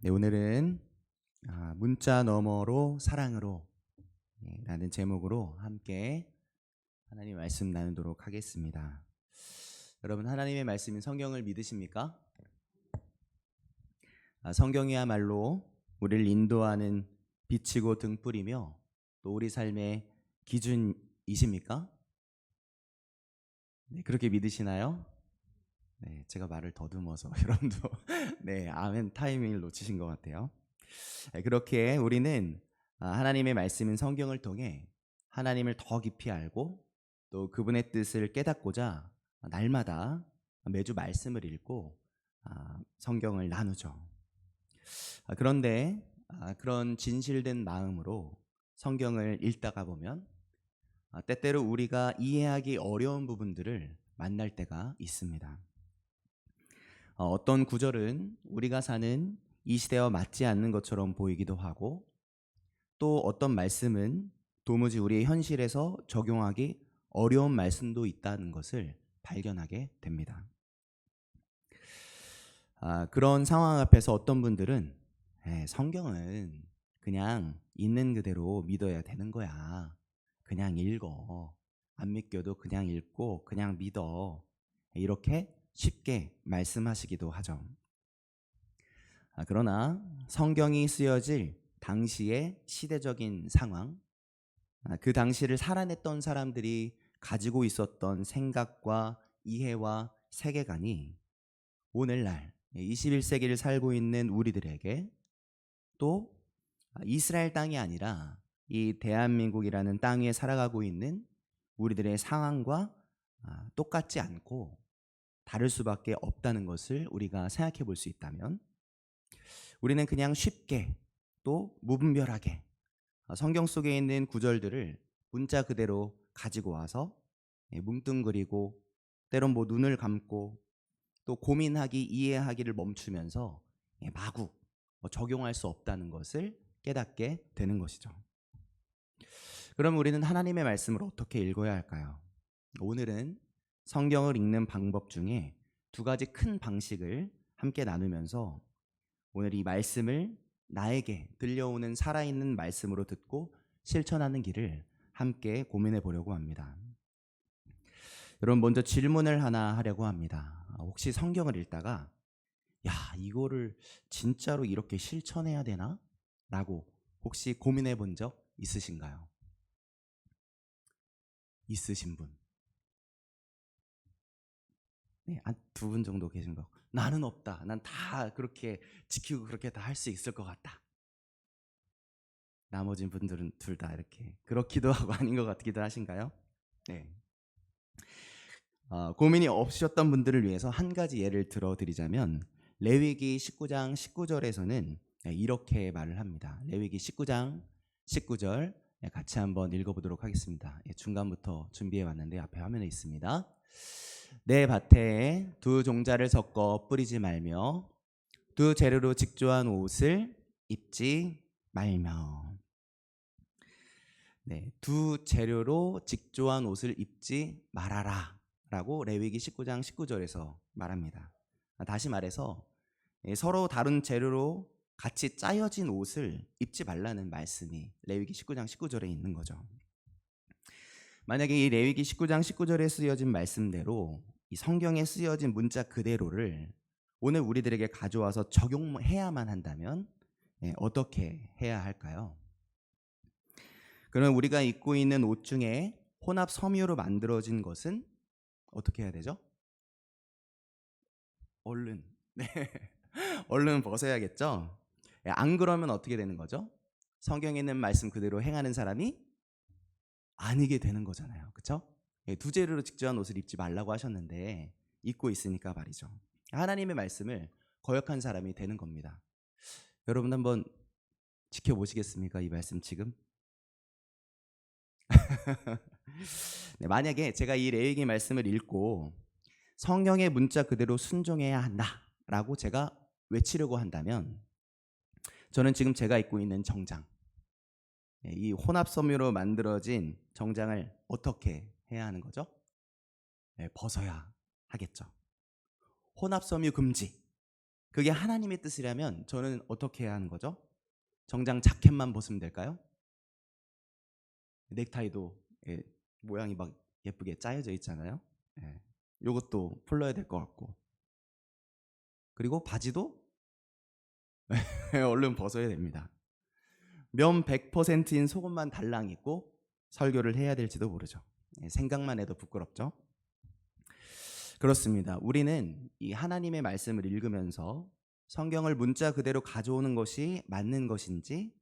네, 오늘은 문자 너머로 사랑으로 라는 제목으로 함께 하나님 말씀 나누도록 하겠습니다. 여러분, 하나님의 말씀인 성경을 믿으십니까? 성경이야말로 우리를 인도하는 빛이고 등불이며 또 우리 삶의 기준이십니까? 네, 그렇게 믿으시나요? 네, 제가 말을 더듬어서 여러분도 네, 아멘 타이밍을 놓치신 것 같아요. 네, 그렇게 우리는 하나님의 말씀인 성경을 통해 하나님을 더 깊이 알고 또 그분의 뜻을 깨닫고자 날마다 매주 말씀을 읽고 성경을 나누죠. 그런데 그런 진실된 마음으로 성경을 읽다가 보면 때때로 우리가 이해하기 어려운 부분들을 만날 때가 있습니다. 어떤 구절은 우리가 사는 이 시대와 맞지 않는 것처럼 보이기도 하고 또 어떤 말씀은 도무지 우리의 현실에서 적용하기 어려운 말씀도 있다는 것을 발견하게 됩니다. 그런 상황 앞에서 어떤 분들은 성경은 그냥 있는 그대로 믿어야 되는 거야. 그냥 읽어. 안 믿겨도 그냥 읽고 그냥 믿어. 이렇게 쉽게 말씀하시기도 하죠. 그러나 성경이 쓰여질 당시의 시대적인 상황, 그 당시를 살아냈던 사람들이 가지고 있었던 생각과 이해와 세계관이 오늘날 21세기를 살고 있는 우리들에게 또 이스라엘 땅이 아니라 이 대한민국이라는 땅 위에 살아가고 있는 우리들의 상황과 똑같지 않고 다를 수밖에 없다는 것을 우리가 생각해 볼 수 있다면 우리는 그냥 쉽게 또 무분별하게 성경 속에 있는 구절들을 문자 그대로 가지고 와서 뭉뚱그리고 때론 눈을 감고 또 고민하기 이해하기를 멈추면서 마구 적용할 수 없다는 것을 깨닫게 되는 것이죠. 그럼 우리는 하나님의 말씀을 어떻게 읽어야 할까요? 오늘은 성경을 읽는 방법 중에 두 가지 큰 방식을 함께 나누면서 오늘 이 말씀을 나에게 들려오는 살아있는 말씀으로 듣고 실천하는 길을 함께 고민해 보려고 합니다. 여러분, 먼저 질문을 하나 하려고 합니다. 혹시 성경을 읽다가 야, 이거를 진짜로 이렇게 실천해야 되나? 라고 혹시 고민해 본 적 있으신가요? 있으신 분? 네, 한 두 분 정도 계신 거. 나는 없다. 난 다 그렇게 지키고 그렇게 다 할 수 있을 것 같다. 나머지 분들은 둘 다 이렇게 그렇기도 하고 아닌 것 같기도 하신가요? 네. 고민이 없으셨던 분들을 위해서 한 가지 예를 들어드리자면 레위기 19장 19절에서는 이렇게 말을 합니다. 레위기 19장 19절 같이 한번 읽어보도록 하겠습니다. 중간부터 준비해 왔는데 앞에 화면에 있습니다. 내 밭에 두 종자를 섞어 뿌리지 말며 두 재료로 직조한 옷을 입지 말며. 네, 두 재료로 직조한 옷을 입지 말아라 라고 레위기 19장 19절에서 말합니다. 다시 말해서 서로 다른 재료로 같이 짜여진 옷을 입지 말라는 말씀이 레위기 19장 19절에 있는 거죠. 만약에 이 레위기 19장 19절에 쓰여진 말씀대로 이 성경에 쓰여진 문자 그대로를 오늘 우리들에게 가져와서 적용해야만 한다면 어떻게 해야 할까요? 그럼 우리가 입고 있는 옷 중에 혼합 섬유로 만들어진 것은 어떻게 해야 되죠? 얼른 네. 얼른 벗어야겠죠? 안 그러면 어떻게 되는 거죠? 성경에 있는 말씀 그대로 행하는 사람이 아니게 되는 거잖아요. 그렇죠? 두 재료로 직조한 옷을 입지 말라고 하셨는데 입고 있으니까 말이죠. 하나님의 말씀을 거역한 사람이 되는 겁니다. 여러분 한번 지켜보시겠습니까? 이 말씀 지금? 네, 만약에 제가 이 레위기 말씀을 읽고 성경의 문자 그대로 순종해야 한다라고 제가 외치려고 한다면 저는 지금 제가 입고 있는 정장, 이 혼합 섬유로 만들어진 정장을 어떻게 해야 하는 거죠? 벗어야 하겠죠. 혼합 섬유 금지. 그게 하나님의 뜻이라면 저는 어떻게 해야 하는 거죠? 정장 자켓만 벗으면 될까요? 넥타이도 예, 모양이 막 예쁘게 짜여져 있잖아요. 예, 요것도 풀러야 될 것 같고, 그리고 바지도 얼른 벗어야 됩니다. 면 100%인 속옷만 달랑 입고 설교를 해야 될지도 모르죠. 예, 생각만 해도 부끄럽죠. 그렇습니다. 우리는 이 하나님의 말씀을 읽으면서 성경을 문자 그대로 가져오는 것이 맞는 것인지,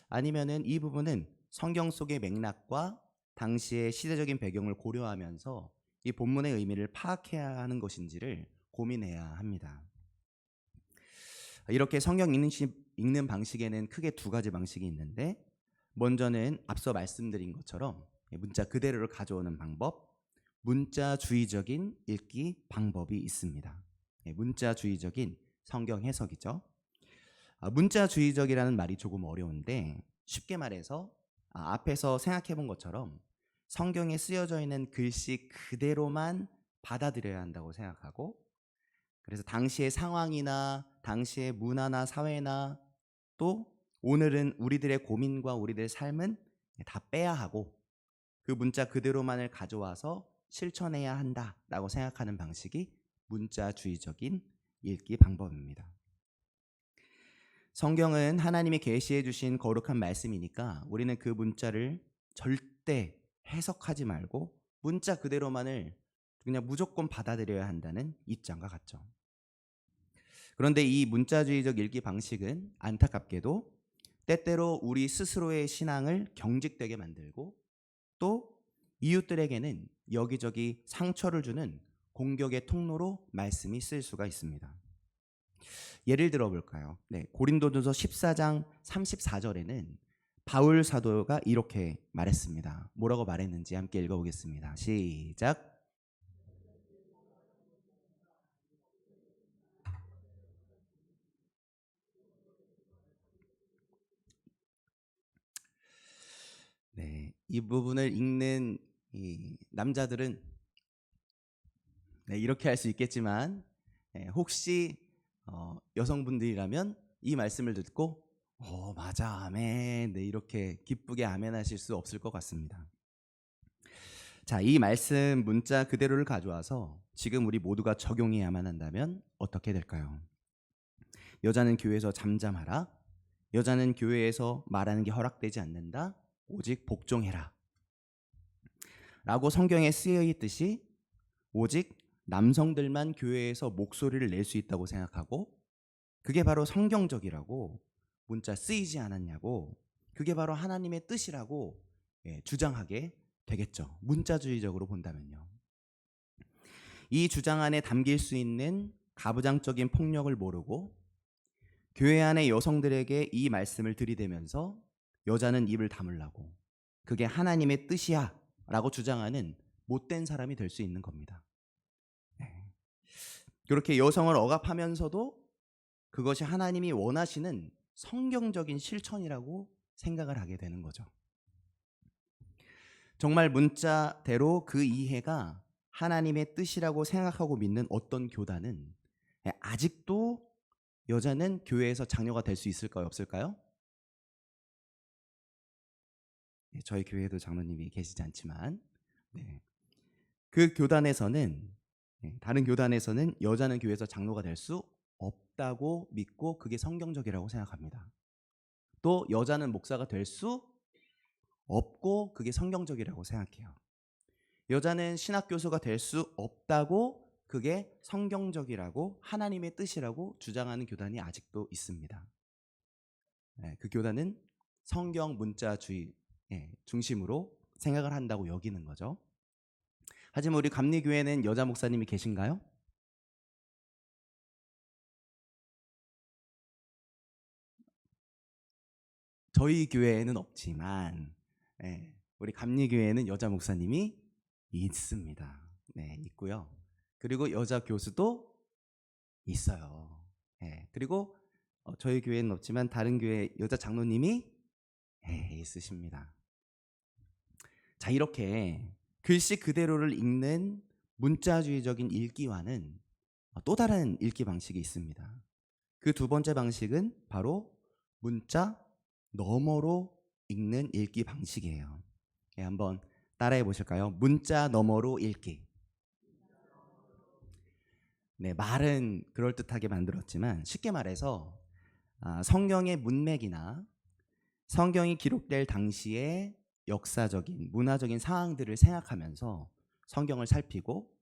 아니면은 이 부분은 성경 속의 맥락과 당시의 시대적인 배경을 고려하면서 이 본문의 의미를 파악해야 하는 것인지를 고민해야 합니다. 이렇게 성경 읽는 방식에는 크게 두 가지 방식이 있는데, 먼저는 앞서 말씀드린 것처럼 문자 그대로를 가져오는 방법, 문자주의적인 읽기 방법이 있습니다. 문자주의적인 성경 해석이죠. 문자주의적이라는 말이 조금 어려운데, 쉽게 말해서 앞에서 생각해 본 것처럼 성경에 쓰여져 있는 글씨 그대로만 받아들여야 한다고 생각하고, 그래서 당시의 상황이나 당시의 문화나 사회나 또 오늘은 우리들의 고민과 우리들의 삶은 다 빼야 하고 그 문자 그대로만을 가져와서 실천해야 한다라고 생각하는 방식이 문자주의적인 읽기 방법입니다. 성경은 하나님이 계시해 주신 거룩한 말씀이니까 우리는 그 문자를 절대 해석하지 말고 문자 그대로만을 그냥 무조건 받아들여야 한다는 입장과 같죠. 그런데 이 문자주의적 읽기 방식은 안타깝게도 때때로 우리 스스로의 신앙을 경직되게 만들고, 또 이웃들에게는 여기저기 상처를 주는 공격의 통로로 말씀이 쓸 수가 있습니다. 예를 들어 볼까요? 고린도전서 14장 34절에는 바울 사도가 이렇게 말했습니다. 뭐라고 말했는지 함께 읽어보겠습니다. 시작. 이 부분을 읽는 이 남자들은 이렇게 할 수 있겠지만, 혹시 여성분들이라면 이 말씀을 듣고 맞아, 아멘, 이렇게 기쁘게 아멘 하실 수 없을 것 같습니다. 자, 이 말씀 문자 그대로를 가져와서 지금 우리 모두가 적용해야만 한다면 어떻게 될까요? 여자는 교회에서 잠잠하라, 여자는 교회에서 말하는 게 허락되지 않는다, 오직 복종해라 라고 성경에 쓰여 있듯이 오직 남성들만 교회에서 목소리를 낼 수 있다고 생각하고, 그게 바로 성경적이라고, 문자 쓰이지 않았냐고, 그게 바로 하나님의 뜻이라고 주장하게 되겠죠. 문자주의적으로 본다면요. 이 주장 안에 담길 수 있는 가부장적인 폭력을 모르고 교회 안의 여성들에게 이 말씀을 들이대면서 여자는 입을 다물라고, 그게 하나님의 뜻이야 라고 주장하는 못된 사람이 될 수 있는 겁니다. 그렇게 여성을 억압하면서도 그것이 하나님이 원하시는 성경적인 실천이라고 생각을 하게 되는 거죠. 정말 문자대로 그 이해가 하나님의 뜻이라고 생각하고 믿는 어떤 교단은 아직도 여자는 교회에서 장녀가 될 수 있을까요, 없을까요? 저희 교회에도 장로님이 계시지 않지만 그 교단에서는, 다른 교단에서는 여자는 교회에서 장로가 될 수 없다고 믿고 그게 성경적이라고 생각합니다. 또 여자는 목사가 될 수 없고 그게 성경적이라고 생각해요. 여자는 신학교수가 될 수 없다고 그게 성경적이라고 하나님의 뜻이라고 주장하는 교단이 아직도 있습니다. 그 교단은 성경 문자주의 중심으로 생각을 한다고 여기는 거죠. 하지만 우리 감리교회는 여자 목사님이 계신가요? 저희 교회에는 없지만 우리 감리교회에는 여자 목사님이 있습니다. 있고요. 그리고 여자 교수도 있어요. 그리고 저희 교회는 없지만 다른 교회 여자 장로님이 있으십니다. 자, 이렇게 글씨 그대로를 읽는 문자주의적인 읽기와는 또 다른 읽기 방식이 있습니다. 그 두 번째 방식은 바로 문자 너머로 읽는 읽기 방식이에요. 예, 한번 따라해 보실까요? 문자 너머로 읽기. 네, 말은 그럴듯하게 만들었지만 쉽게 말해서 성경의 문맥이나 성경이 기록될 당시의 역사적인, 문화적인 상황들을 생각하면서 성경을 살피고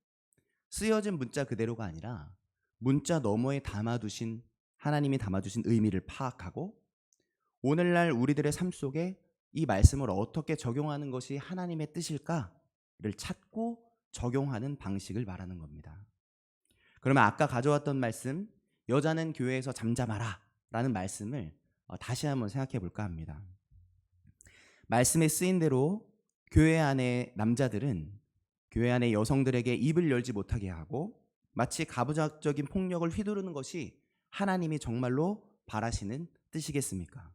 쓰여진 문자 그대로가 아니라 문자 너머에 담아두신 하나님이 담아두신 의미를 파악하고 오늘날 우리들의 삶 속에 이 말씀을 어떻게 적용하는 것이 하나님의 뜻일까를 찾고 적용하는 방식을 말하는 겁니다. 그러면 아까 가져왔던 말씀, 여자는 교회에서 잠잠하라 라는 말씀을 다시 한번 생각해 볼까 합니다. 말씀에 쓰인 대로 교회 안의 남자들은 교회 안의 여성들에게 입을 열지 못하게 하고 마치 가부장적인 폭력을 휘두르는 것이 하나님이 정말로 바라시는 뜻이겠습니까?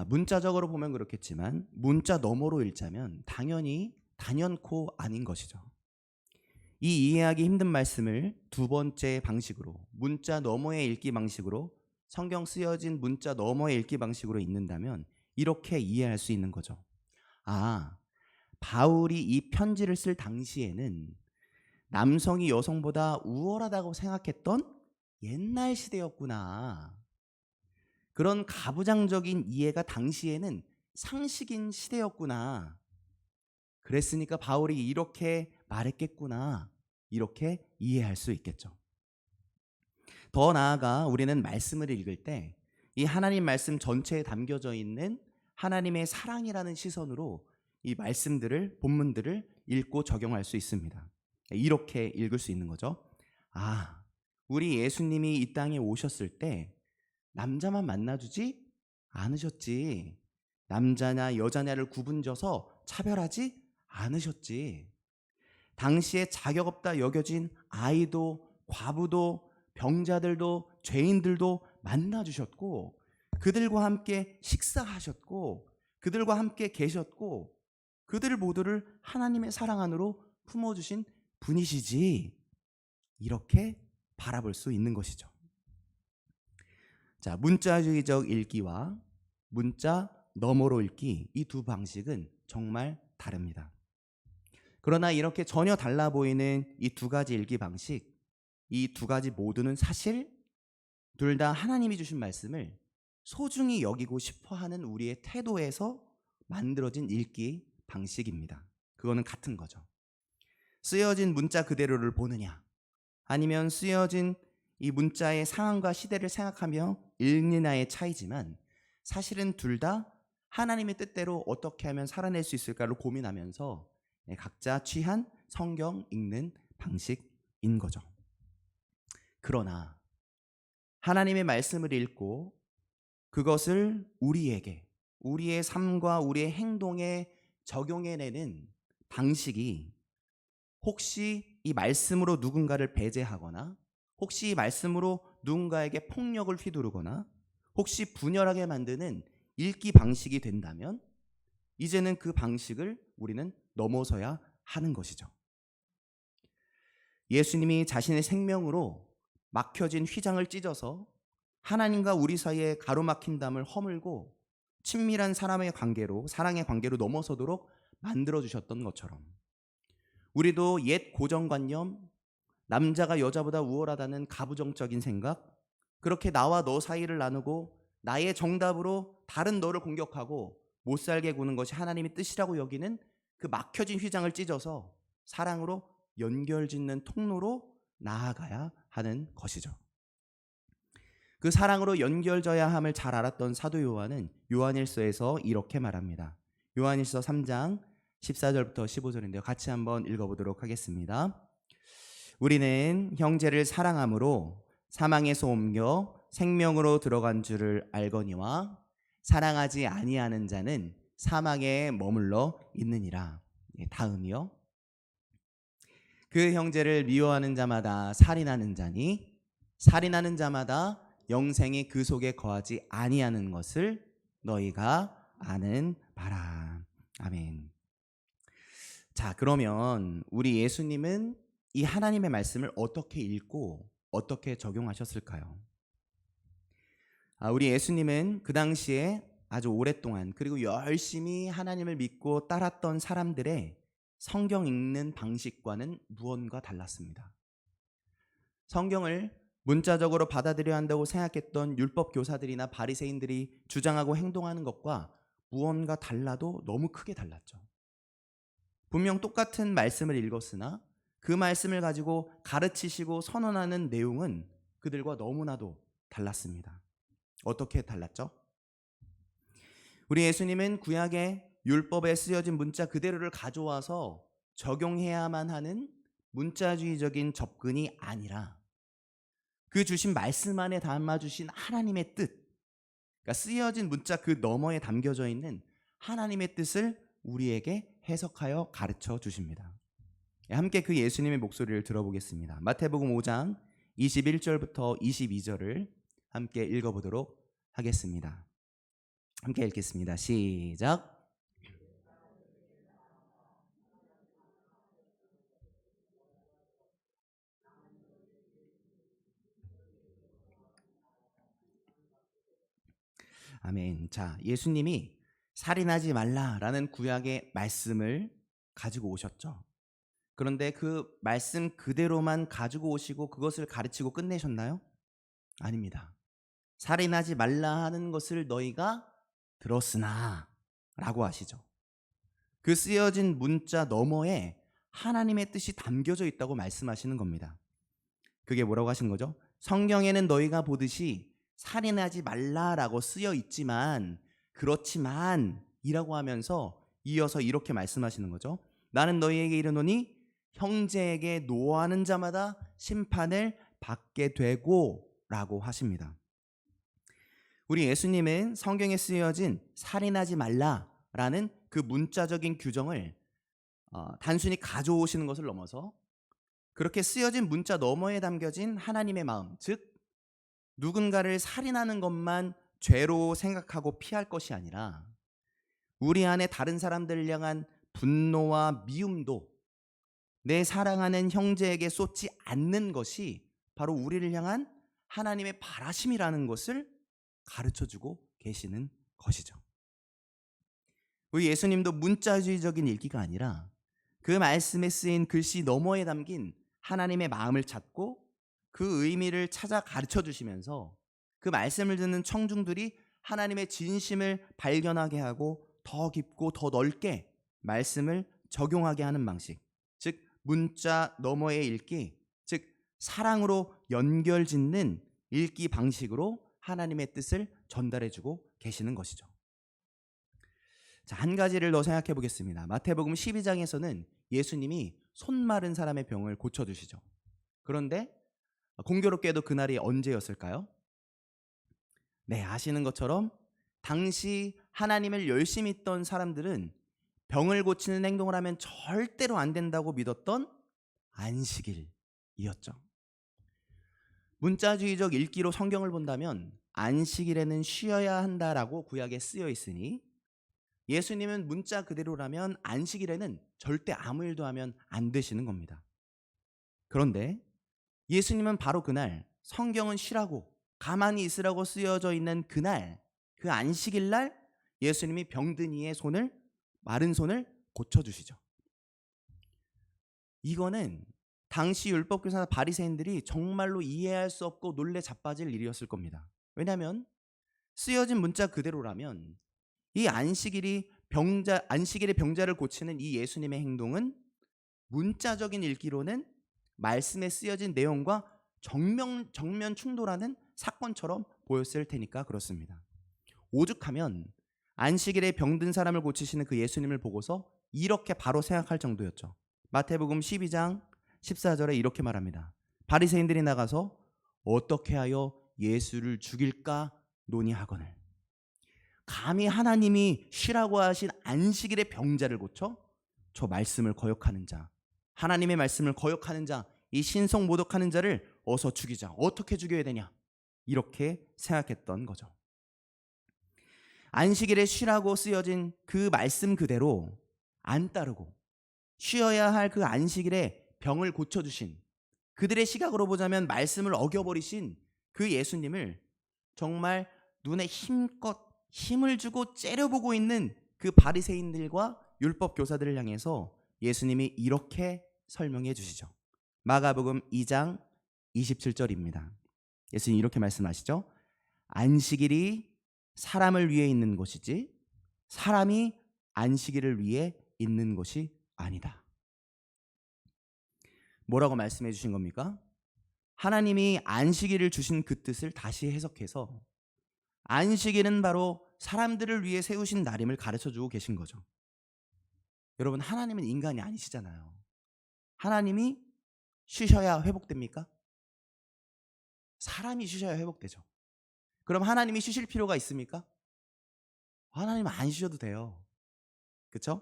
문자적으로 보면 그렇겠지만 문자 너머로 읽자면 당연히 단연코 아닌 것이죠. 이 이해하기 힘든 말씀을 두 번째 방식으로 문자 너머의 읽기 방식으로 성경 쓰여진 문자 너머의 읽기 방식으로 읽는다면 이렇게 이해할 수 있는 거죠. 바울이 이 편지를 쓸 당시에는 남성이 여성보다 우월하다고 생각했던 옛날 시대였구나. 그런 가부장적인 이해가 당시에는 상식인 시대였구나. 그랬으니까 바울이 이렇게 말했겠구나. 이렇게 이해할 수 있겠죠. 더 나아가 우리는 말씀을 읽을 때 이 하나님 말씀 전체에 담겨져 있는 하나님의 사랑이라는 시선으로 이 말씀들을, 본문들을 읽고 적용할 수 있습니다. 이렇게 읽을 수 있는 거죠. 우리 예수님이 이 땅에 오셨을 때 남자만 만나주지 않으셨지. 남자냐 여자냐를 구분져서 차별하지 않으셨지. 당시에 자격 없다 여겨진 아이도 과부도 병자들도 죄인들도 만나주셨고 그들과 함께 식사하셨고 그들과 함께 계셨고 그들 모두를 하나님의 사랑 안으로 품어주신 분이시지. 이렇게 바라볼 수 있는 것이죠. 자, 문자주의적 읽기와 문자 너머로 읽기, 이 두 방식은 정말 다릅니다. 그러나 이렇게 전혀 달라 보이는 이 두 가지 읽기 방식, 이 두 가지 모두는 사실 둘 다 하나님이 주신 말씀을 소중히 여기고 싶어하는 우리의 태도에서 만들어진 읽기 방식입니다. 그거는 같은 거죠. 쓰여진 문자 그대로를 보느냐 아니면 쓰여진 이 문자의 상황과 시대를 생각하며 읽느냐의 차이지만 사실은 둘 다 하나님의 뜻대로 어떻게 하면 살아낼 수 있을까를 고민하면서 각자 취한 성경 읽는 방식인 거죠. 그러나 하나님의 말씀을 읽고 그것을 우리에게, 우리의 삶과 우리의 행동에 적용해내는 방식이 혹시 이 말씀으로 누군가를 배제하거나 혹시 이 말씀으로 누군가에게 폭력을 휘두르거나 혹시 분열하게 만드는 읽기 방식이 된다면 이제는 그 방식을 우리는 넘어서야 하는 것이죠. 예수님이 자신의 생명으로 막혀진 휘장을 찢어서 하나님과 우리 사이에 가로막힌 담을 허물고 친밀한 사랑의 관계로 넘어서도록 만들어주셨던 것처럼 우리도 옛 고정관념, 남자가 여자보다 우월하다는 가부정적인 생각, 그렇게 나와 너 사이를 나누고 나의 정답으로 다른 너를 공격하고 못 살게 구는 것이 하나님의 뜻이라고 여기는 그 막혀진 휘장을 찢어서 사랑으로 연결짓는 통로로 나아가야 하는 것이죠. 그 사랑으로 연결져야 함을 잘 알았던 사도 요한은 요한일서에서 이렇게 말합니다. 요한일서 3장 14절부터 15절인데요. 같이 한번 읽어보도록 하겠습니다. 우리는 형제를 사랑함으로 사망에서 옮겨 생명으로 들어간 줄을 알거니와 사랑하지 아니하는 자는 사망에 머물러 있느니라. 다음이요. 그 형제를 미워하는 자마다 살인하는 자니 살인하는 자마다 영생이 그 속에 거하지 아니하는 것을 너희가 아는 바라. 아멘. 자, 그러면 우리 예수님은 이 하나님의 말씀을 어떻게 읽고 어떻게 적용하셨을까요? 우리 예수님은 그 당시에 아주 오랫동안 그리고 열심히 하나님을 믿고 따랐던 사람들의 성경 읽는 방식과는 무언가 달랐습니다. 성경을 문자적으로 받아들여야 한다고 생각했던 율법 교사들이나 바리새인들이 주장하고 행동하는 것과 무언가 달라도 너무 크게 달랐죠. 분명 똑같은 말씀을 읽었으나 그 말씀을 가지고 가르치시고 선언하는 내용은 그들과 너무나도 달랐습니다. 어떻게 달랐죠? 우리 예수님은 구약의 율법에 쓰여진 문자 그대로를 가져와서 적용해야만 하는 문자주의적인 접근이 아니라 그 주신 말씀 안에 담아주신 하나님의 뜻, 그러니까 쓰여진 문자 그 너머에 담겨져 있는 하나님의 뜻을 우리에게 해석하여 가르쳐 주십니다. 함께 그 예수님의 목소리를 들어보겠습니다. 마태복음 5장 21절부터 22절을 함께 읽어보도록 하겠습니다. 함께 읽겠습니다. 시작. 아멘. 자, 예수님이 살인하지 말라라는 구약의 말씀을 가지고 오셨죠. 그런데 그 말씀 그대로만 가지고 오시고 그것을 가르치고 끝내셨나요? 아닙니다. 살인하지 말라 하는 것을 너희가 들었으나 라고 하시죠. 그 쓰여진 문자 너머에 하나님의 뜻이 담겨져 있다고 말씀하시는 겁니다. 그게 뭐라고 하신 거죠? 성경에는 너희가 보듯이 살인하지 말라라고 쓰여 있지만 그렇지만 이라고 하면서 이어서 이렇게 말씀하시는 거죠. 나는 너희에게 이르노니 형제에게 노하는 자마다 심판을 받게 되고 라고 하십니다. 우리 예수님은 성경에 쓰여진 살인하지 말라라는 그 문자적인 규정을 단순히 가져오시는 것을 넘어서 그렇게 쓰여진 문자 너머에 담겨진 하나님의 마음, 즉 누군가를 살인하는 것만 죄로 생각하고 피할 것이 아니라 우리 안에 다른 사람들을 향한 분노와 미움도 내 사랑하는 형제에게 쏟지 않는 것이 바로 우리를 향한 하나님의 바라심이라는 것을 가르쳐주고 계시는 것이죠. 우리 예수님도 문자주의적인 읽기가 아니라 그 말씀에 쓰인 글씨 너머에 담긴 하나님의 마음을 찾고 그 의미를 찾아 가르쳐 주시면서 그 말씀을 듣는 청중들이 하나님의 진심을 발견하게 하고 더 깊고 더 넓게 말씀을 적용하게 하는 방식, 즉 문자 너머의 읽기, 즉 사랑으로 연결짓는 읽기 방식으로 하나님의 뜻을 전달해주고 계시는 것이죠. 자, 한 가지를 더 생각해 보겠습니다. 마태복음 12장에서는 예수님이 손 마른 사람의 병을 고쳐주시죠. 그런데 공교롭게도 그날이 언제였을까요? 네, 아시는 것처럼 당시 하나님을 열심히 믿던 사람들은 병을 고치는 행동을 하면 절대로 안 된다고 믿었던 안식일이었죠. 문자주의적 읽기로 성경을 본다면 안식일에는 쉬어야 한다라고 구약에 쓰여 있으니 예수님은 문자 그대로라면 안식일에는 절대 아무 일도 하면 안 되시는 겁니다. 그런데 예수님은 바로 그날 성경은 쉬라고 가만히 있으라고 쓰여져 있는 그날 그 안식일 날 예수님이 병든 이의 손을 마른 손을 고쳐주시죠. 이거는 당시 율법교사나 바리새인들이 정말로 이해할 수 없고 놀래 자빠질 일이었을 겁니다. 왜냐하면 쓰여진 문자 그대로라면 이 안식일의 병자를 고치는 이 예수님의 행동은 문자적인 읽기로는 말씀에 쓰여진 내용과 정면 충돌하는 사건처럼 보였을 테니까 그렇습니다. 오죽하면 안식일에 병든 사람을 고치시는 그 예수님을 보고서 이렇게 바로 생각할 정도였죠. 마태복음 12장 14절에 이렇게 말합니다. 바리새인들이 나가서 어떻게 하여 예수를 죽일까 논의하거늘. 감히 하나님이 쉬라고 하신 안식일에 병자를 고쳐 저 말씀을 거역하는 자, 하나님의 말씀을 거역하는 자, 이 신성 모독하는 자를 어서 죽이자. 어떻게 죽여야 되냐? 이렇게 생각했던 거죠. 안식일에 쉬라고 쓰여진 그 말씀 그대로 안 따르고 쉬어야 할 그 안식일에 병을 고쳐주신, 그들의 시각으로 보자면 말씀을 어겨버리신 그 예수님을 정말 눈에 힘껏 힘을 주고 째려보고 있는 그 바리새인들과 율법 교사들을 향해서 예수님이 이렇게 설명해 주시죠. 마가복음 2장 27절입니다. 예수님이 이렇게 말씀하시죠. 안식일이 사람을 위해 있는 것이지 사람이 안식일을 위해 있는 것이 아니다. 뭐라고 말씀해 주신 겁니까? 하나님이 안식일을 주신 그 뜻을 다시 해석해서 안식일은 바로 사람들을 위해 세우신 날임을 가르쳐 주고 계신 거죠. 여러분, 하나님은 인간이 아니시잖아요. 하나님이 쉬셔야 회복됩니까? 사람이 쉬셔야 회복되죠. 그럼 하나님이 쉬실 필요가 있습니까? 하나님은 안 쉬셔도 돼요. 그렇죠?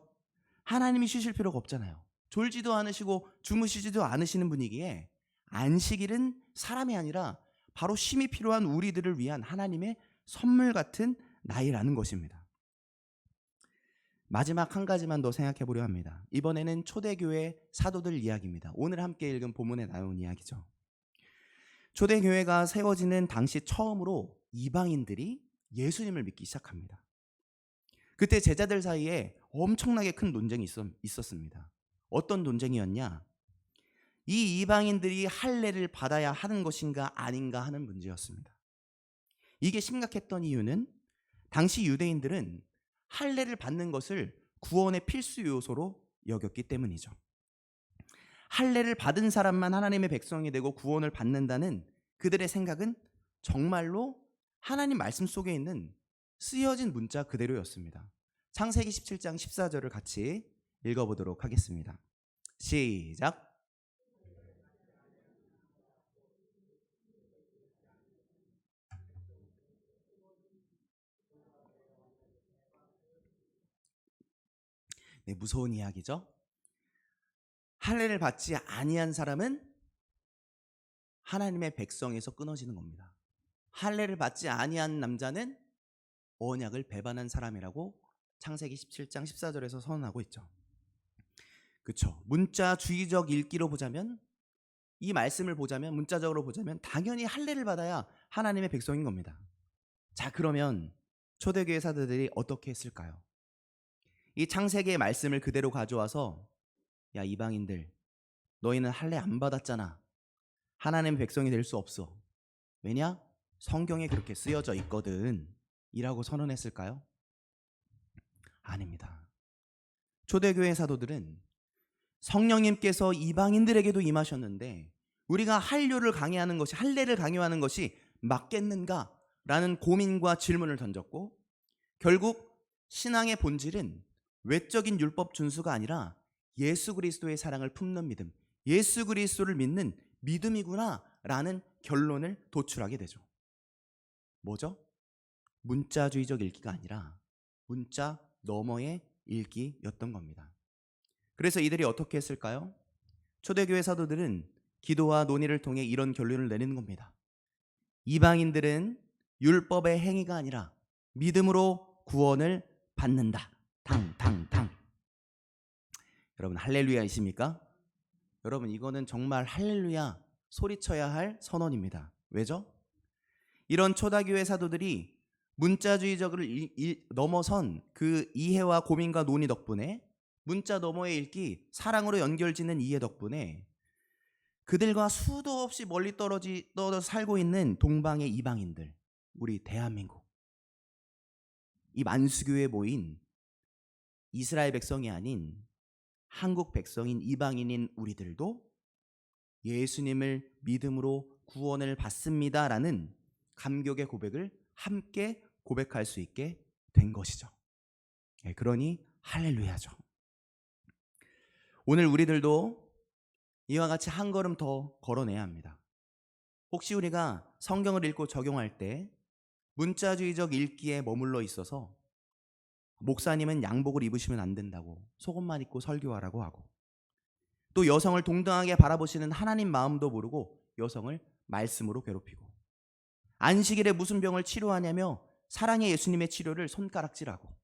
하나님이 쉬실 필요가 없잖아요. 졸지도 않으시고 주무시지도 않으시는 분이기에 안식일은 사람이 아니라 바로 쉼이 필요한 우리들을 위한 하나님의 선물 같은 날이라는 것입니다. 마지막 한 가지만 더 생각해 보려 합니다. 이번에는 초대교회 사도들 이야기입니다. 오늘 함께 읽은 본문에 나온 이야기죠. 초대교회가 세워지는 당시 처음으로 이방인들이 예수님을 믿기 시작합니다. 그때 제자들 사이에 엄청나게 큰 논쟁이 있었습니다. 어떤 논쟁이었냐? 이 이방인들이 할례를 받아야 하는 것인가 아닌가 하는 문제였습니다. 이게 심각했던 이유는 당시 유대인들은 할례를 받는 것을 구원의 필수 요소로 여겼기 때문이죠. 할례를 받은 사람만 하나님의 백성이 되고 구원을 받는다는 그들의 생각은 정말로 하나님 말씀 속에 있는 쓰여진 문자 그대로였습니다. 창세기 17장 14절을 같이 읽어보도록 하겠습니다. 시작. 네, 무서운 이야기죠. 할례를 받지 아니한 사람은 하나님의 백성에서 끊어지는 겁니다. 할례를 받지 아니한 남자는 언약을 배반한 사람이라고 창세기 17장 14절에서 선언하고 있죠. 그렇죠. 문자주의적 읽기로 보자면, 이 말씀을 보자면, 문자적으로 보자면 당연히 할례를 받아야 하나님의 백성인 겁니다. 자, 그러면 초대교회 사도들이 어떻게 했을까요? 이 창세기의 말씀을 그대로 가져와서, 야, 이방인들, 너희는 할례 안 받았잖아. 하나님의 백성이 될 수 없어. 왜냐? 성경에 그렇게 쓰여져 있거든. 이라고 선언했을까요? 아닙니다. 초대교회 사도들은 성령님께서 이방인들에게도 임하셨는데 우리가 할례를 강요하는 것이 맞겠는가라는 고민과 질문을 던졌고, 결국 신앙의 본질은 외적인 율법 준수가 아니라 예수 그리스도의 사랑을 품는 믿음, 예수 그리스도를 믿는 믿음이구나라는 결론을 도출하게 되죠. 뭐죠? 문자주의적 읽기가 아니라 문자 너머의 읽기였던 겁니다. 그래서 이들이 어떻게 했을까요? 초대교회 사도들은 기도와 논의를 통해 이런 결론을 내리는 겁니다. 이방인들은 율법의 행위가 아니라 믿음으로 구원을 받는다. 탕탕탕. 여러분, 할렐루야이십니까? 여러분, 이거는 정말 할렐루야 소리쳐야 할 선언입니다. 왜죠? 이런 초대교회 사도들이 문자주의적으로 넘어선 그 이해와 고민과 논의 덕분에, 문자 너머의 읽기, 사랑으로 연결짓는 이해 덕분에 그들과 수도 없이 멀리 떨어져 살고 있는 동방의 이방인들, 우리 대한민국, 이 만수교에 모인 이스라엘 백성이 아닌 한국 백성인 이방인인 우리들도 예수님을 믿음으로 구원을 받습니다라는 감격의 고백을 함께 고백할 수 있게 된 것이죠. 그러니 할렐루야죠. 오늘 우리들도 이와 같이 한 걸음 더 걸어내야 합니다. 혹시 우리가 성경을 읽고 적용할 때 문자주의적 읽기에 머물러 있어서 목사님은 양복을 입으시면 안 된다고, 속옷만 입고 설교하라고 하고, 또 여성을 동등하게 바라보시는 하나님 마음도 모르고 여성을 말씀으로 괴롭히고, 안식일에 무슨 병을 치료하냐며 사랑의 예수님의 치료를 손가락질하고,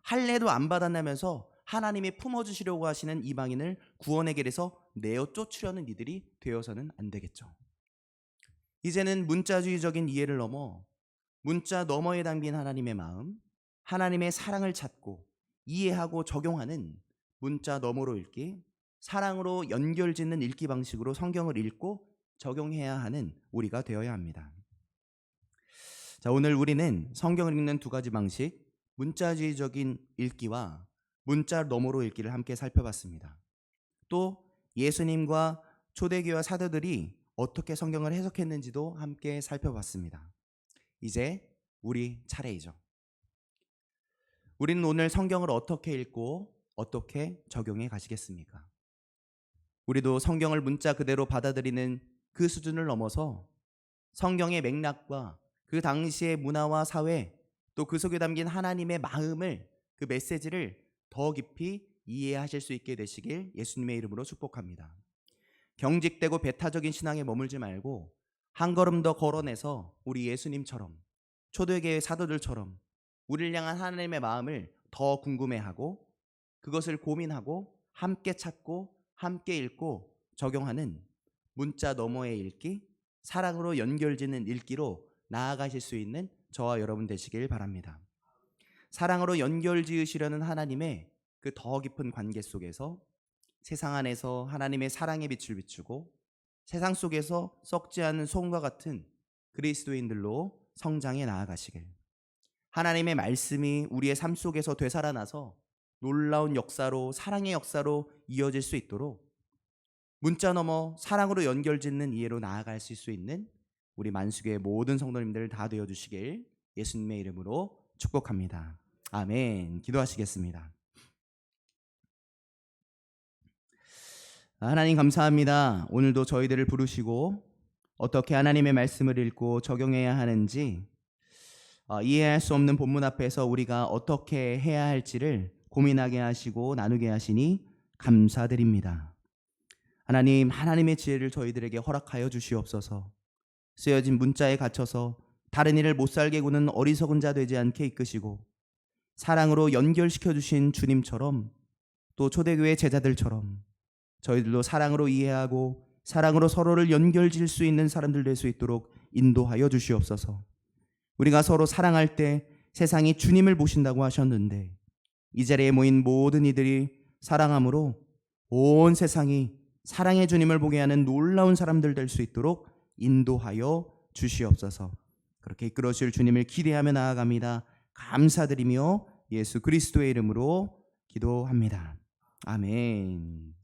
할례도 안 받았다면서 하나님이 품어주시려고 하시는 이방인을 구원의 길에서 내어 쫓으려는 이들이 되어서는 안 되겠죠. 이제는 문자주의적인 이해를 넘어 문자 너머에 담긴 하나님의 마음, 하나님의 사랑을 찾고 이해하고 적용하는 문자 너머로 읽기, 사랑으로 연결짓는 읽기 방식으로 성경을 읽고 적용해야 하는 우리가 되어야 합니다. 자, 오늘 우리는 성경을 읽는 두 가지 방식, 문자주의적인 읽기와 문자 너머로 읽기를 함께 살펴봤습니다. 또 예수님과 초대교회 사도들이 어떻게 성경을 해석했는지도 함께 살펴봤습니다. 이제 우리 차례이죠. 우리는 오늘 성경을 어떻게 읽고 어떻게 적용해 가시겠습니까? 우리도 성경을 문자 그대로 받아들이는 그 수준을 넘어서 성경의 맥락과 그 당시의 문화와 사회, 또 그 속에 담긴 하나님의 마음을, 그 메시지를 더 깊이 이해하실 수 있게 되시길 예수님의 이름으로 축복합니다. 경직되고 배타적인 신앙에 머물지 말고 한 걸음 더 걸어내서 우리 예수님처럼, 초대교회 사도들처럼 우리를 향한 하나님의 마음을 더 궁금해하고 그것을 고민하고 함께 찾고 함께 읽고 적용하는 문자 너머의 읽기, 사랑으로 연결짓는 읽기로 나아가실 수 있는 저와 여러분 되시길 바랍니다. 사랑으로 연결지으시려는 하나님의 그 더 깊은 관계 속에서 세상 안에서 하나님의 사랑의 빛을 비추고 세상 속에서 썩지 않은 소금과 같은 그리스도인들로 성장해 나아가시길, 하나님의 말씀이 우리의 삶 속에서 되살아나서 놀라운 역사로, 사랑의 역사로 이어질 수 있도록 문자 넘어 사랑으로 연결짓는 이해로 나아갈 수 있는 우리 만수교의 모든 성도님들 다 되어주시길 예수님의 이름으로 축복합니다. 아멘. 기도하시겠습니다. 하나님 감사합니다. 오늘도 저희들을 부르시고 어떻게 하나님의 말씀을 읽고 적용해야 하는지, 이해할 수 없는 본문 앞에서 우리가 어떻게 해야 할지를 고민하게 하시고 나누게 하시니 감사드립니다. 하나님, 하나님의 지혜를 저희들에게 허락하여 주시옵소서. 쓰여진 문자에 갇혀서 다른 일을 못 살게 구는 어리석은 자 되지 않게 이끄시고 사랑으로 연결시켜 주신 주님처럼, 또 초대교회 제자들처럼 저희들도 사랑으로 이해하고 사랑으로 서로를 연결질 수 있는 사람들 될 수 있도록 인도하여 주시옵소서. 우리가 서로 사랑할 때 세상이 주님을 보신다고 하셨는데, 이 자리에 모인 모든 이들이 사랑함으로 온 세상이 사랑의 주님을 보게 하는 놀라운 사람들 될 수 있도록 인도하여 주시옵소서. 그렇게 이끌어 주실 주님을 기대하며 나아갑니다. 감사드리며 예수 그리스도의 이름으로 기도합니다. 아멘.